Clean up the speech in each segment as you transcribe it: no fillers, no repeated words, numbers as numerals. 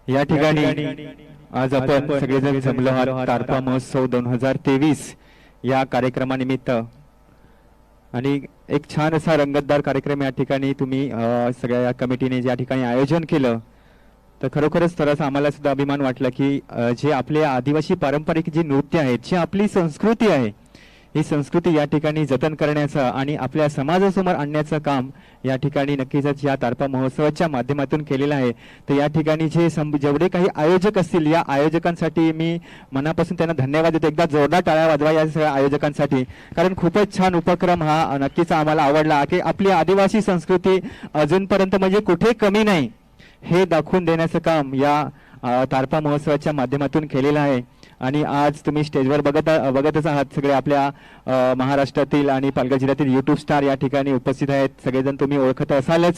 या ठिकाणी आज आपण सगळेजण जमलो आहोत तारपा महोत्सव 2023 या कार्यक्रमानिमित्त आणि एक छान असा रंगतदार कार्यक्रम या ठिकाणी तुम्ही सगळ्या या कमिटीने ज्या ठिकाणी आयोजन केलं तर खरोखरच थोडासा आम्हाला सुद्धा अभिमान वाटला की जे आपले आदिवासी पारंपरिक जी नृत्य आहेत जी आपली संस्कृती आहे ही संस्कृती या ठिकाणी जतन करण्याचं आणि आपल्या समाजासमोर आणण्याचं काम या ठिकाणी नक्कीच या तारपा महोत्सवाच्या माध्यमातून केलेलं आहे. तर या ठिकाणी जेवढे काही आयोजक असतील या आयोजकांसाठी मी मनापासून त्यांना धन्यवाद देतो. एकदा जोरदार टाळ्या वाजवा या सगळ्या आयोजकांसाठी, कारण खूपच छान उपक्रम हा नक्कीच आम्हाला आवडला की आपली आदिवासी संस्कृती अजूनपर्यंत म्हणजे कुठे कमी नाही हे दाखवून देण्याचं काम या तारपा महोत्सवाच्या माध्यमातून केलेलं आहे. आणि आज तुम्ही स्टेजवर बघतच आहात सगळे आपल्या महाराष्ट्रातील आणि पालघर जिल्ह्यातील यूट्यूब स्टार या ठिकाणी उपस्थित आहेत. सगळेजण तुम्ही ओळखत असालच.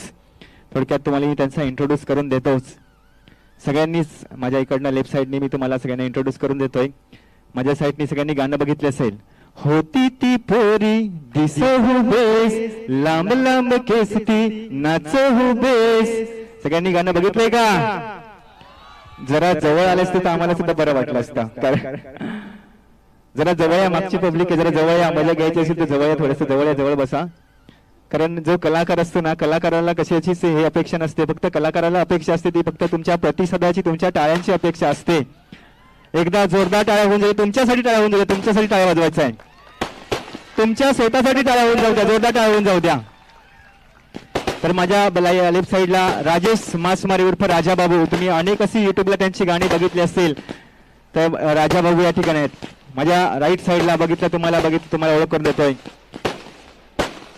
थोडक्यात तुम्हाला मी त्यांचा इंट्रोड्यूस करून देतोच. सगळ्यांनीच माझ्या इकडनं लेफ्ट साईडने मी तुम्हाला सगळ्यांना इंट्रोड्यूस करून देतोय. माझ्या साईडने सगळ्यांनी गाणं बघितलं असेल. होती ती पोरी दिसहु बेस, लांब लांब केसती नाचहु बेस. सगळ्यांनी गाणं बघितलंय का? जरा जवळ आले असते तर आम्हाला सुद्धा बरं वाटलं असतं. कारण जरा जवळ या मागची पब्लिक आहे, जरा जवळ या, मजा घ्यायची असेल तर जवळ या, थोडंसं जवळ बसा. कारण जो कलाकार असतो ना, कलाकाराला कशाचीच हे अपेक्षा नसते, फक्त कलाकाराला अपेक्षा असते ती फक्त तुमच्या प्रतिसादाची, तुमच्या टाळ्यांची अपेक्षा असते. एकदा जोरदार टाळ्या होऊन जाईल, तुमच्यासाठी टाळ्या होऊन जाईल, तुमच्यासाठी टाळ्या वाजवायचा आहे, तुमच्या स्वतःसाठी टाळ्या होऊन जाऊ द्या, जोरदार टाळ्या होऊन जाऊ द्या. तर माझ्या लेफ्ट साईडला राजेश मासमारी उर्फ राजा बाबू, तुम्ही अनेक अशी युट्यूबला त्यांची गाणी बघितली असतील. तर राजा बाबू या ठिकाणी आहेत. माझ्या राईट साईडला तुम्हाला ओळख करून देतोय.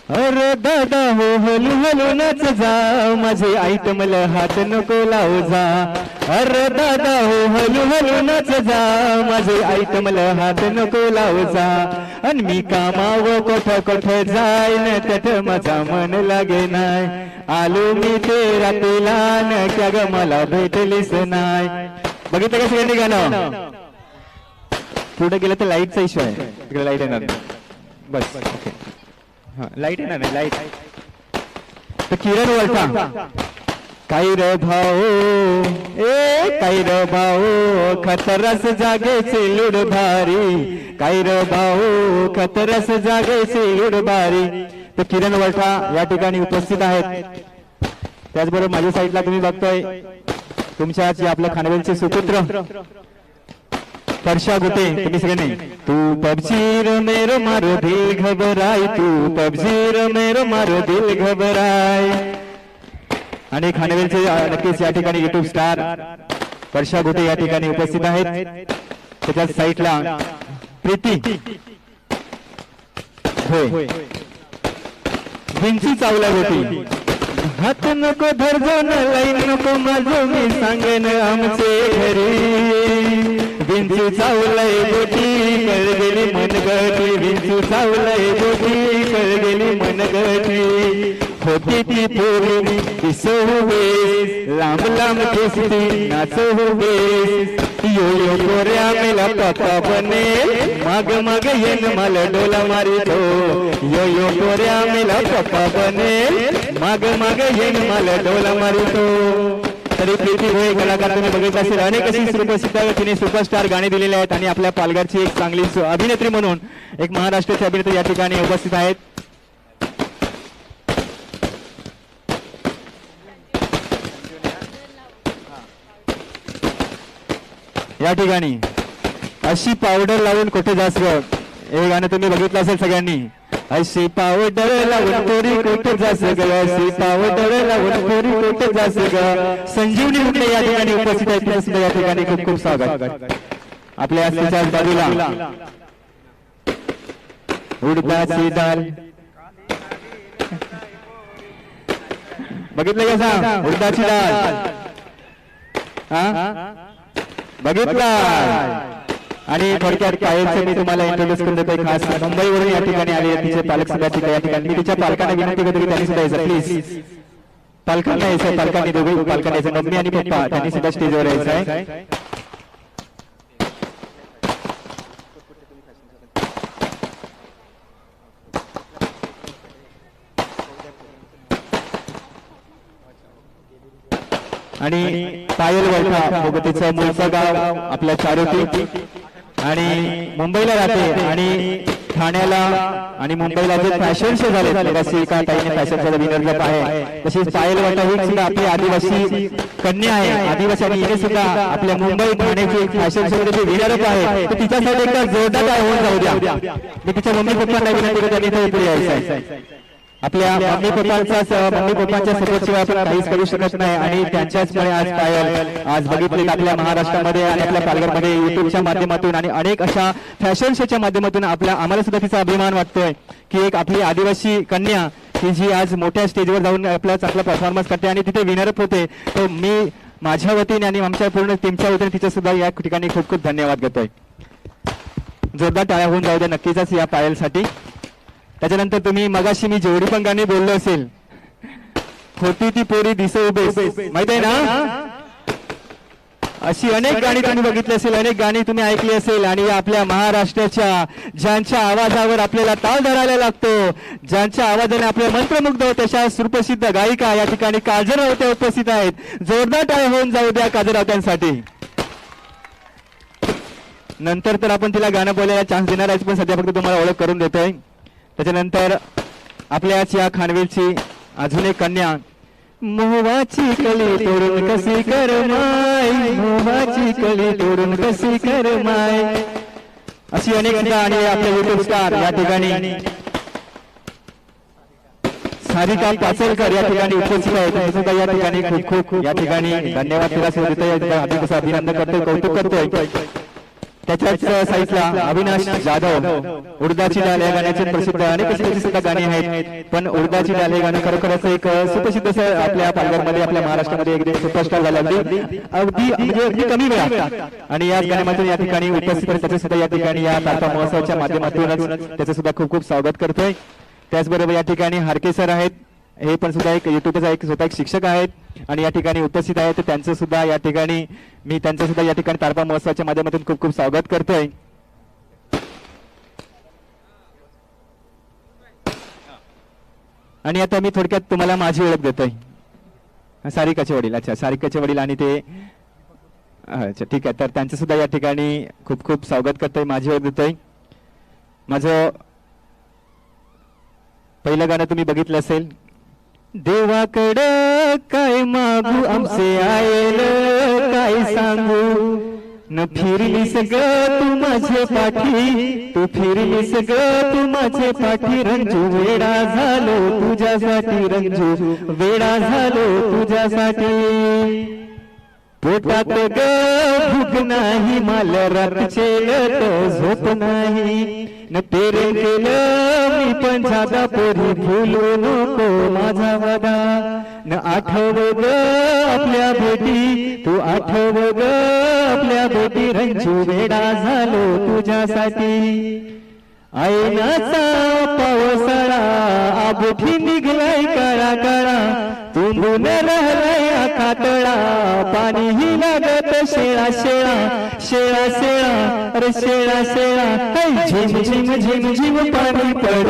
अरे दादा हो हलू हलू नाच जा, माझे आईट मला हात नको लावू जा. अरे दादा हो हलू हलू नाच जा, माझे आईट मला हात नको लावू जा. अन मी कामाव कोठ जाईन त्यात माझा मन लागे नाय. आलो मी तेरा तेलान क्या ग मला भेटलीस नाय. बघितलं का सगळ्यांनी गाणं? पुढे गेलं तर लाईटचा इश्यू आहे, तिकडे लाईट येणार बस. हा लाईट येणार नाही, लाईट. तर किरण वळठा. काही र भाऊ काही र भाऊ खतरस जागेचे लुड भारी. काही र भाऊ खतरस जागेचे लुड भारी. तर किरण वळठा या ठिकाणी उपस्थित आहेत. त्याचबरोबर माझ्या साईडला तुम्ही बघतोय तुमच्या आपल्या खानवेलचे सुपुत्र वर्षा गुटे. तुम्ही सगळ्यांनी तू पबजीर मेरो मारो दिल घबराय, तू पबजीर मेरो मारो दिल घबराय. आणि खानवेलचे नक्कीच या ठिकाणी युट्यूब स्टार वर्षा गुटे या ठिकाणी उपस्थित आहेत. त्याच्या साईडला प्रीती होय विंची चावला होती. हात नको धरजन लाईन नको माझं मी सांगेन आमचे घरी. विंचू चावलय गोटी कळ गेली मनगटी, विंचू चावलय गोटी कळ गेली मनगटी. होती ती पोरी दिसहु बेस, लांब लांब केसती नाचहु बेस. यो यो गोऱ्या मेला पप्पा बनेल, माग माग येन मला डोला मारितो. यो यो गोऱ्या मेला पप्पा बनेल, माग माग येन मला डोला मारितो. तरी प्रीती होय कलाकार तुम्ही बघितलं असेल. अनेक अशी सुप्रसिद्ध तिने सुपरस्टार गाणी दिलेली आहेत आणि आपल्या पालघरची एक चांगली अभिनेत्री म्हणून एक महाराष्ट्राची अभिनेत्री या ठिकाणी उपस्थित आहेत. या ठिकाणी अशी पावडर लावून कुठे जास ग, हे गाणं तुम्ही बघितलं असेल सगळ्यांनी. अशी पावडर लावून पोरी कुठे जास ग, अशी पावडर लावून पोरी कुठे जास ग. संजीवनी मुंडे या ठिकाणी उपस्थित आहेत. सुद्धा या ठिकाणी खूप खूप स्वागत. आपल्या असल्याच्या बाजूला उडदाची डाळ बघितलं का सांग, उडदाची डाळ हा बघितला. आणि थोडक्यात कायमचं मी तुम्हाला इंट्रोड्यूस करून देतोय. खास मुंबईवरून या ठिकाणी आले तिचे पालक सुद्धा तिथे या ठिकाणी. मी तिच्या पालकांना विनंती करतो की त्यांनी सुद्धा यायचं प्लीज. पालकांना यायचं, पालकांनी दोघे पालकांना यायचं, मम्मी आणि पप्पा त्यांनी सुद्धा स्टेजवर यायचं आहे. आणि पायल वळठा भोगतीचं मूळचं गाव आपल्या चारोटी आणि मुंबईला राहते आणि ठाण्याला आणि मुंबईला जे फॅशन शो झाले का ताईने फॅशन शो विनर कप आहे तशीच पायल वळठा ही सुद्धा आपली आदिवासी कन्या आहे आदिवासी आणि हिने सुद्धा आपल्या मुंबई ठाण्याची फॅशन शो मध्ये विनर कप आहे तर तिच्यासाठी एकदा जोरदार होऊन जाऊ द्या मी तिच्या मम्मी पप्पांना विनंती करतो त्यांनी इथे यायचं आपल्या मम्मी पप्पांच्या सपोर्ट शिवाय आपण काहीच करू शकत नाही आणि त्यांच्याचमुळे आज पायल आज बघितले आपल्या महाराष्ट्रामध्ये आणि आपल्या पालघरमध्ये युट्यूबच्या माध्यमातून आणि अनेक अशा फॅशन शोच्या माध्यमातून आम्हाला सुद्धा तिचा अभिमान वाटतोय की एक आपली आदिवासी कन्या की जी आज मोठ्या स्टेजवर जाऊन आपला चांगला परफॉर्मन्स करते आणि तिथे विनरप होते तर मी माझ्या वतीने आणि आमच्या पूर्ण टीमच्या वतीने तिच्या सुद्धा या ठिकाणी खूप खूप धन्यवाद देतोय जोरदार टाळ्या होऊन जाऊ द्या नक्कीच या पायलसाठी त्याच्यानंतर तुम्ही मगाशी मी जेवढी पण गाणी बोललो असेल होती ती पोरी दिसे उभे माहित आहे ना अशी अनेक गाणी तुम्ही बघितली असेल अनेक गाणी तुम्ही ऐकली असेल आणि आपल्या महाराष्ट्राच्या ज्यांच्या आवाजावर आपल्याला ताल धरायला लागतो ज्यांच्या आवाजाने आपले मंत्रमुग्ध होते अशा सुप्रसिद्ध गायिका या ठिकाणी काजल रावते उपस्थित आहेत जोरदार टाळ्या होऊन जाऊ द्या काजल रावत्यांसाठी नंतर तर आपण तिला गाणं बोलायला चान्स देणार आहे पण सध्या फक्त तुम्हाला ओळख करून देतोय त्याच्यानंतर आपल्याच या खानवेलची अजून एक कन्या मोहाची कली तोडून कशी कर माय मोहाची कली तोडून कशी कर माय अशी अनेक सुद्धा आणि आपले युट्यूब स्टार या ठिकाणी सारिका पाचलकर या ठिकाणी उपस्थित आहेत सुद्धा या ठिकाणी खूप खूप या ठिकाणी धन्यवाद तिला सुद्धा अभिनंदन करतोय कौतुक करतोय त्याच्याच साईडला अविनाश जाधव उडदाची डाल या गाण्याचे प्रसिद्ध अनेक अशी सुद्धा गाणी आहेत पण उडदाची डाल हे गाणं खरोखरच एक सुप्रसिद्ध आपल्या पालघरमध्ये आपल्या महाराष्ट्रामध्ये एकदम सुपरस्टार झालं अगदी कमी वेळा आणि याच गाण्यामधून या ठिकाणी उपस्थित त्याचे सुद्धा या ठिकाणी या तारपा महोत्सवाच्या माध्यमातूनच त्याचं सुद्धा खूप खूप स्वागत करतोय त्याचबरोबर या ठिकाणी हारके सर आहेत हे पण सुद्धा एक युट्यूबचा एक स्वतः एक शिक्षक आहेत आणि या ठिकाणी उपस्थित आहेत त्यांचं सुद्धा या ठिकाणी मी त्यांचं सुद्धा या ठिकाणी तारपा महोत्सवाच्या माध्यमातून खूप खूप स्वागत करतोय आणि आता मी थोडक्यात तुम्हाला माझी ओळख देतोय सारिकाचे वडील अच्छा सारिकाचे वडील आणि ते अच्छा ठीक आहे तर त्यांचं सुद्धा या ठिकाणी खूप खूप स्वागत करतोय माझी ओळख देतोय माझं पहिलं गाणं तुम्ही बघितलं असेल देवाकडं काय मागू आमचे आयल काय सांगू न फिरलीस ग तू माझे पाठी तू फिरलीस ग तू माझे पाठी रंजू वेडा झालो तुझ्यासाठी रंजू वेडा झालो तुझ्यासाठी पोटात ग भूक नाही माल रातचे झोप नाही न प्रेम केलं मी पण जादा पोरी भूलू नको माझा वादा न आठव ग आपल्या भेटी तू आठव ग आपल्या भेटी रंजू वेडा झालो तुझ्यासाठी ऐनाचा पावसाळा आबोठी निघलाय काळा काळा तुंबून राहिलाय आखातळा पाणी ही लागत शेळा शेळा शेळा शेळा अरे शेळा शेळा झिम झिम झिम झिम पाणी पड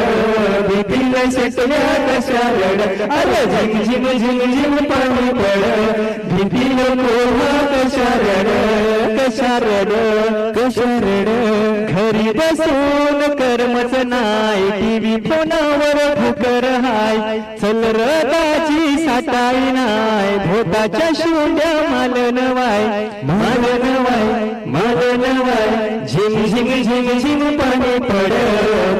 भीतीला शेतल्या कशा रड अरे झिम झिम झिम झिम पाणी पड भीतीला कोहा कशा रड कशा रड कशा रड घरी बसून करमच नाय टीव्ही फोनावर फुकर हाय चल रदाची साठाई नाय भोताच्या शिवड्या मालन वाय मालन वाय मालन वाय झिम झिम झिम झिम पाणी पड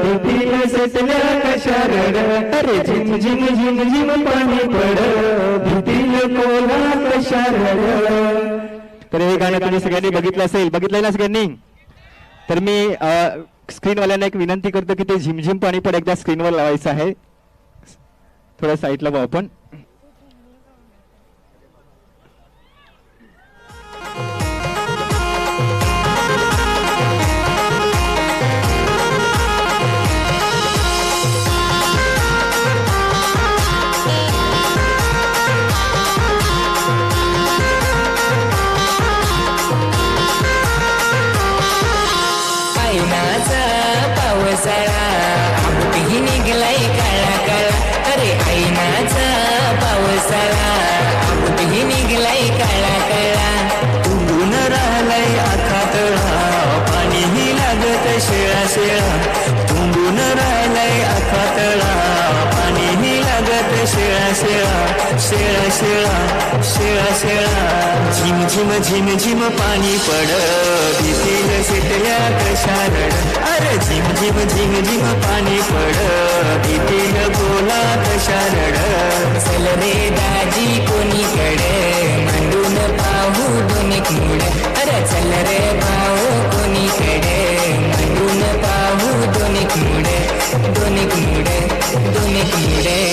भीतीला सटल्या कशा रड अरे झिम झिम झिम झिम पाणी पड भीतीला कोला कशा रड तर हे गाणं तुम्ही सगळ्यांनी बघितलं असेल बघितलंय ना सगळ्यांनी तर मी स्क्रीनवाल्यांना एक विनंती करतो की ते झिमझिम पाणी पण एकदा स्क्रीनवर लावायचं आहे थोडं साईडला बघू आपण पावसाळा निघलाय काळा काळा अरे ऐनाचा शिळा तुंबून राहिलाय अख्खा तळा पाणीही लागत शिळा शिळा शिळा शिळा शिळा शिळा झिम झिम झिम झिम पाणी पड भीतीला शिटल्या कशा रड अरे झिम झिम झिम झिम पाणी पड भीतीला बोला कशा रड चल रे दाजी कोणीकडे मांडून पाहू दोनिक मुड अरे चल रे भाऊ कोणीकडे मांडून पाहू दोनिक मुड दोनिक मुड दोनिक मुडे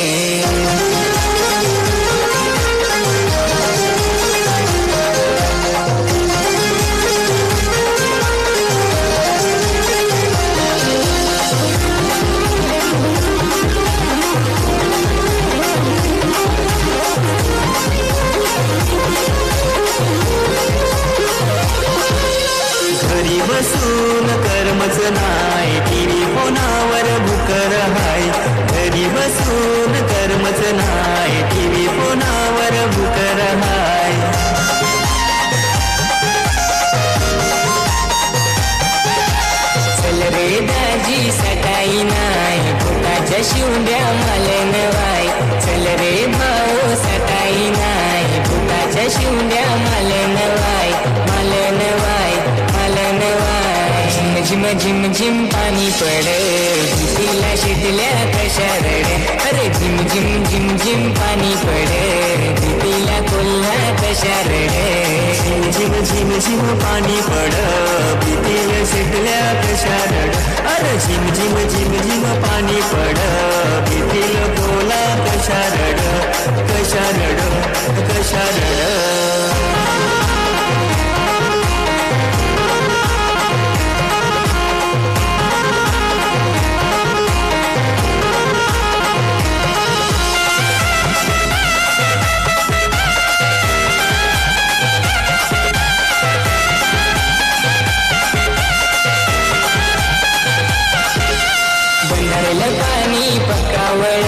घरी बसून करमच नाय टीव्ही फोनावर भुकर हाय घरी बसून करमच नाय टीव्ही फोनावर भुकर हाय चल रे दाजी सटाई नाय पोटाच्या शिवड्या मालन वाय चल रे भाऊ सटाई नाय पोटाच्या शिवड्या मालन वाय मालन वाय मालन वाय झिम झिम झिम पाणी पड भीतीला शिटल्या कशा रड अरे झिम झिम झिम झिम पाणी पड भीतीला कोल्हा कशा रड झिम झिम झिम झिम पाणी पड भीतीला शिटल्या कशा रड अरे झिम झिम झिम झिम पाणी पड भीतीला कोल्हा कशा रड कशा रड कशा रड पाणी पकावळ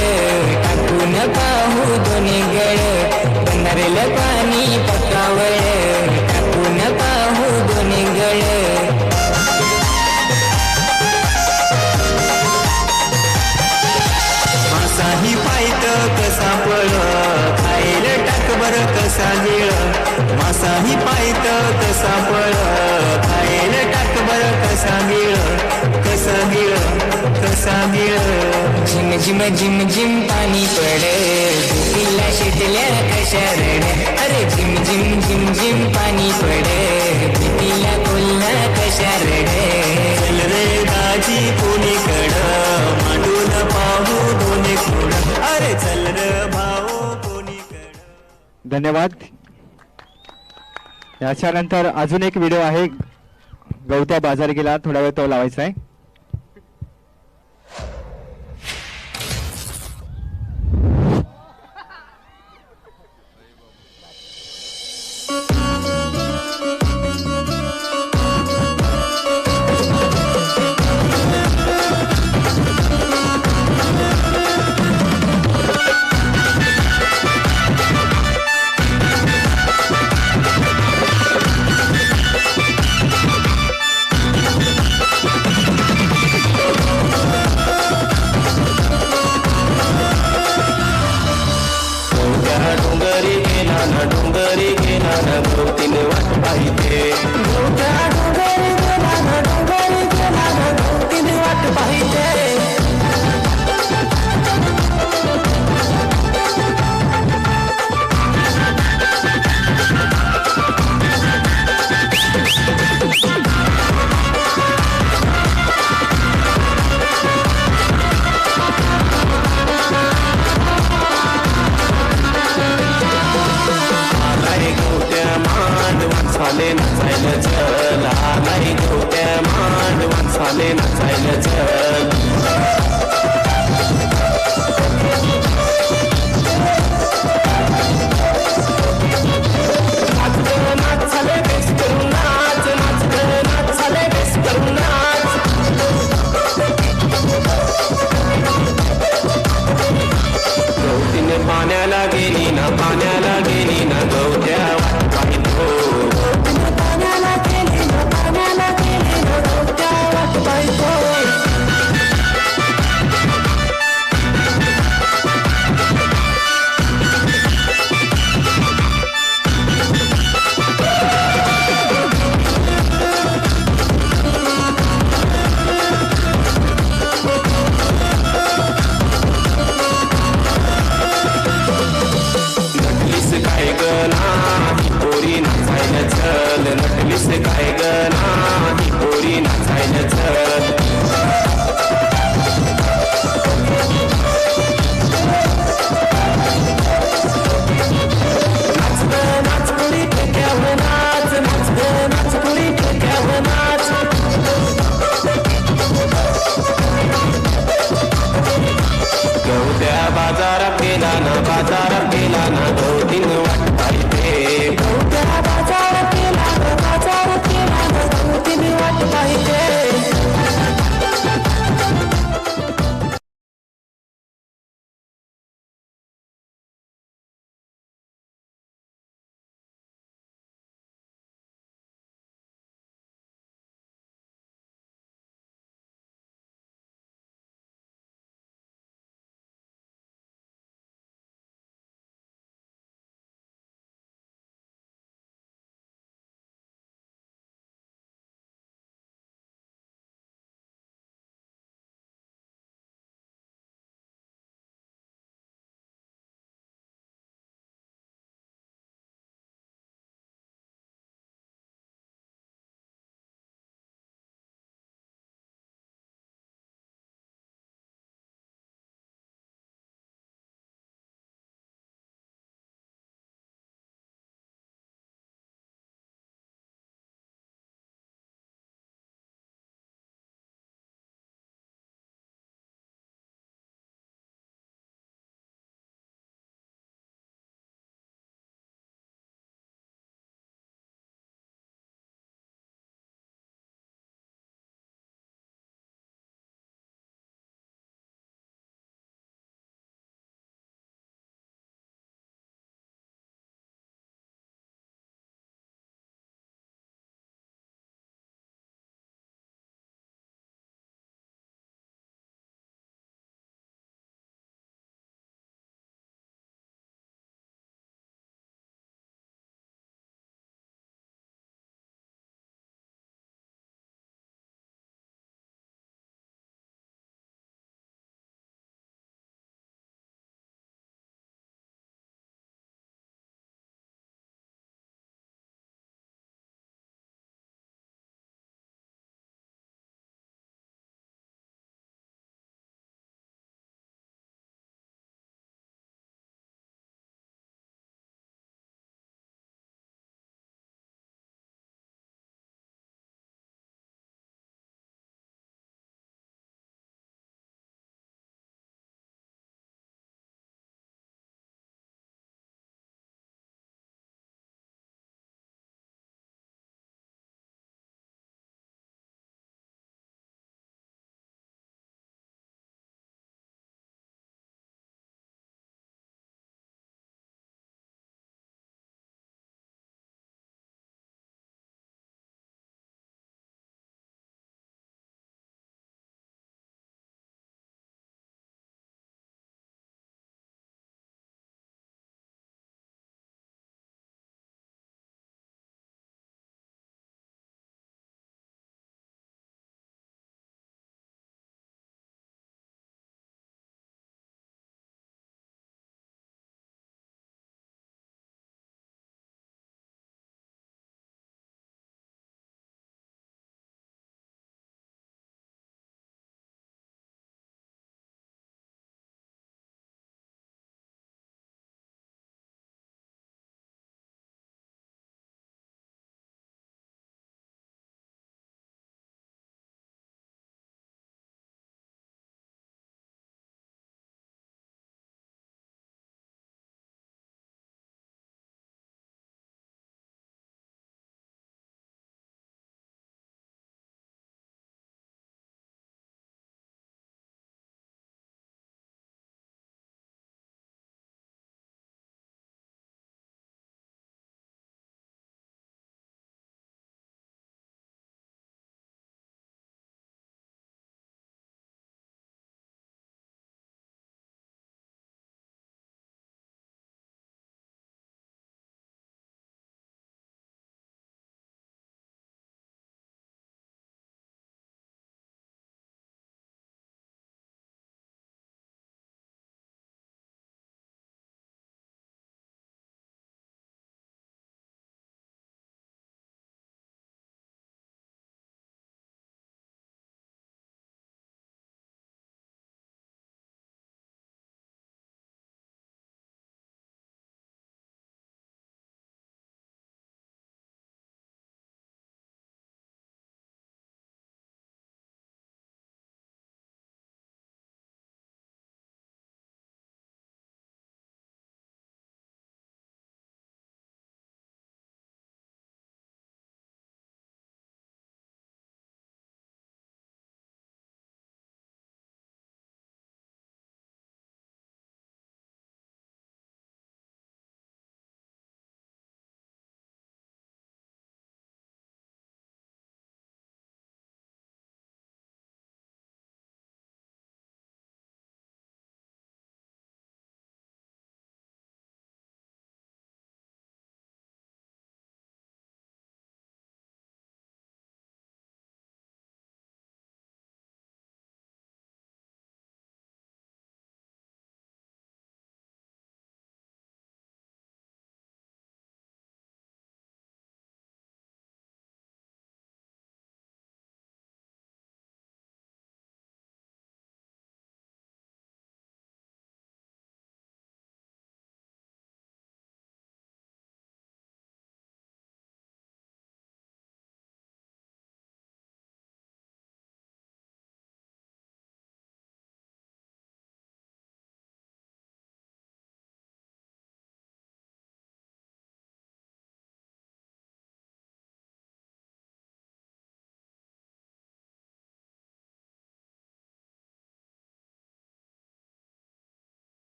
टाकून पाहू दोन्ही गळ बनरेल पाणी पकावळ टाकून पाहू दोन्ही गळ मासाही पायत कसा पळ खायला टाक बर कसा गिळ मासाही पायत कसा पळ खायला टाक बर कसा गिळ कसा गिळ कसा गिळ झिम झिम झिम झिम पाणी पड भीतीला शिटल्या कशा रड अरे झिम झिम झिम झिम पाणी पड भीतीला कोल्हा कशा रड चल रे दाजी कोणीकड मांडून पाहू दोन्ही कोड अरे चल रे भाऊ कोणीकड. धन्यवाद. याच्यानंतर अजून एक व्हिडिओ आहे गवत्या बाजार गेला थोडा वेळ तो लावायचा आहे. डोंगरी गेला न गवतीने वाट पाहिजे डोंगरी गेला न गवतीने वाट पाहिजे माणसाले नचायला चल आलाय गवत्या मांड माणसाले नचायला चल नाच झाले बेस करून नाच नाच झाले बेस करून नाच गवतीने पाण्याला गेली ना गवत्या पाण्याला गेली ना गवत्या वाट पाहितो चल नटलीस काय ग नाही पोरी नाचायला चल